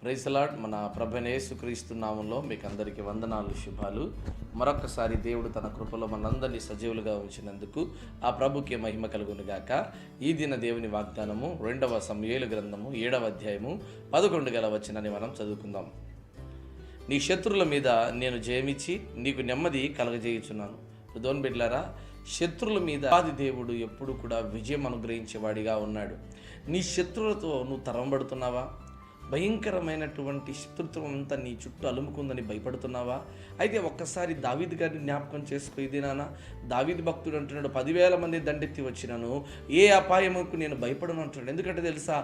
Praise the lord. మన ప్రభువైన యేసుక్రీస్తు నామములో మీకు అందరికీ వందనాలు, శుభాలు. మరొకసారి దేవుడు తన కృపలో మనందరినీ సజీవులుగా ఉంచినందుకు ఆ ప్రభుకి మహిమ కలుగును గాక. ఈ దిన దేవుని వాగ్దానము 2వ సమూయేలు గ్రంథము 7వ అధ్యాయము 11 వచనాన్ని మనం చదువుకుందాం. నీ శత్రువుల మీద నేను జయమిచ్చి నీకు నెమ్మది కలగజేయుచున్నాను. దోన్ బిడ్లారా, శత్రువుల మీద ఆది దేవుడు ఎప్పుడు కూడా విజయం అనుగ్రహించేవాడిగా ఉన్నాడు. నీ శత్రువులతో నువ్వు తరంబడుతున్నావా? భయంకరమైనటువంటి శత్రుత్వం అంతా నీ చుట్టూ అలుముకుందని భయపడుతున్నావా? అయితే ఒక్కసారి దావీదు గారిని జ్ఞాపకం చేసుకో. ఇది నాన్న, దావీదు భక్తుడు అంటున్నాడు, 10,000 మంది దండెత్తి వచ్చినాను, ఏ అపాయముకు నేను భయపడను అంటున్నాడు. ఎందుకంటే తెలుసా,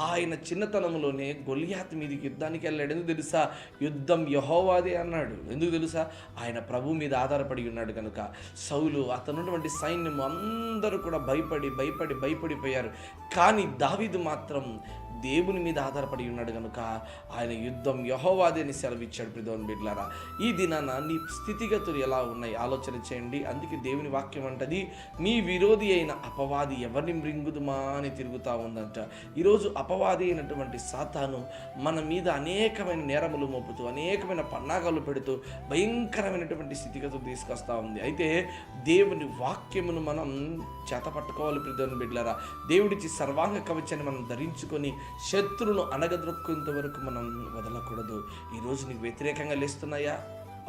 ఆయన చిన్నతనంలోనే గొలియాతు మీదకి యుద్ధానికి వెళ్ళాడు. ఎందుకు తెలుసా? యుద్ధం యెహోవాదే అన్నాడు. ఎందుకు తెలుసా? ఆయన ప్రభు మీద ఆధారపడి ఉన్నాడు కనుక. సౌలు, అతనున్నటువంటి సైన్యం అందరూ కూడా భయపడిపోయారు. కానీ దావీదు మాత్రం దేవుని మీద ఆధారపడి ఉన్నాడు కనుక ఆయన యుద్ధం యెహోవాదే అని సెలవిచ్చాడు. ప్రియమైన బిడ్డలారా, ఈ దినాన నీ స్థితిగతులు ఎలా ఉన్నాయి ఆలోచన చేయండి. అందుకే దేవుని వాక్యం అంటది, నీ విరోధి అయిన అపవాది ఎవరిని మృంగుదుమా అని తిరుగుతూ ఉందంట. ఈరోజు అపవాది అయినటువంటి సాతాను మన మీద అనేకమైన నేరములు మోపుతూ, అనేకమైన పన్నాగాలు పెడుతూ భయంకరమైనటువంటి స్థితిగతులు తీసుకొస్తూ ఉంది. అయితే దేవుని వాక్యమును మనం చేతపట్టుకోవాలి. ప్రియమైన బిడ్డలారా, దేవుడిచ్చి సర్వాంగ కవచాన్ని మనం ధరించుకొని శత్రువును అణగద్రొక్కేంత వరకు మనం వదలకూడదు. ఈరోజు నీకు వ్యతిరేకంగా లేస్తున్నాయా?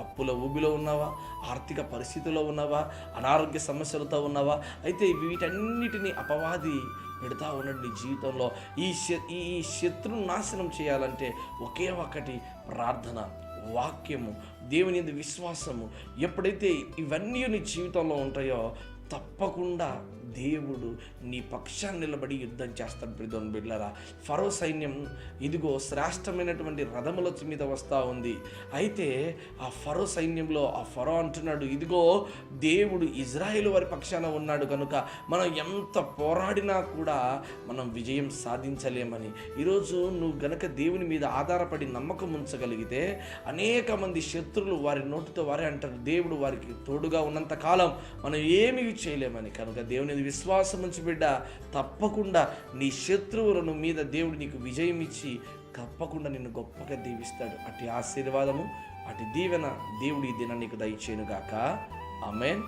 అప్పుల ఊబిలో ఉన్నావా? ఆర్థిక పరిస్థితుల్లో ఉన్నావా? అనారోగ్య సమస్యలతో ఉన్నావా? అయితే వీటన్నిటిని అపవాది పెడతా ఉన్నాడు నీ జీవితంలో. ఈ శత్రువును నాశనం చేయాలంటే ఒకే ఒకటి, ప్రార్థన, వాక్యము, దేవుని యందు విశ్వాసము. ఎప్పుడైతే ఇవన్నీ నీ జీవితంలో ఉంటాయో తప్పకుండా దేవుడు నీ పక్షాన్ని నిలబడి యుద్ధం చేస్తాడు. ప్రియమైన బిడ్డలారా, ఫరో సైన్యం ఇదిగో శ్రేష్టమైనటువంటి రథముల మీద వస్తూ ఉంది. అయితే ఆ ఫరో సైన్యంలో ఆ ఫరో అంటున్నాడు, ఇదిగో దేవుడు ఇజ్రాయేలు వారి పక్షాన ఉన్నాడు కనుక మనం ఎంత పోరాడినా కూడా మనం విజయం సాధించలేమని. ఈరోజు నువ్వు గనక దేవుని మీద ఆధారపడి నమ్మకం ఉంచగలిగితే అనేక మంది శత్రువులు వారి నోటితో వారే అంటారు, దేవుడు వారికి తోడుగా ఉన్నంత కాలం మనం ఏమీ చేయలేమని. కనుక దేవుని విశ్వాసం ఉంచి బిడ్డ, తప్పకుండా నీ శత్రువులను మీద దేవుడు నీకు విజయం ఇచ్చి తప్పకుండా నిన్ను గొప్పగా దీవిస్తాడు. అటు ఆశీర్వాదము, అటు దీవెన దేవుడు ఈ దినాన్ని నీకు దయచేయును గాక. ఆమేన్.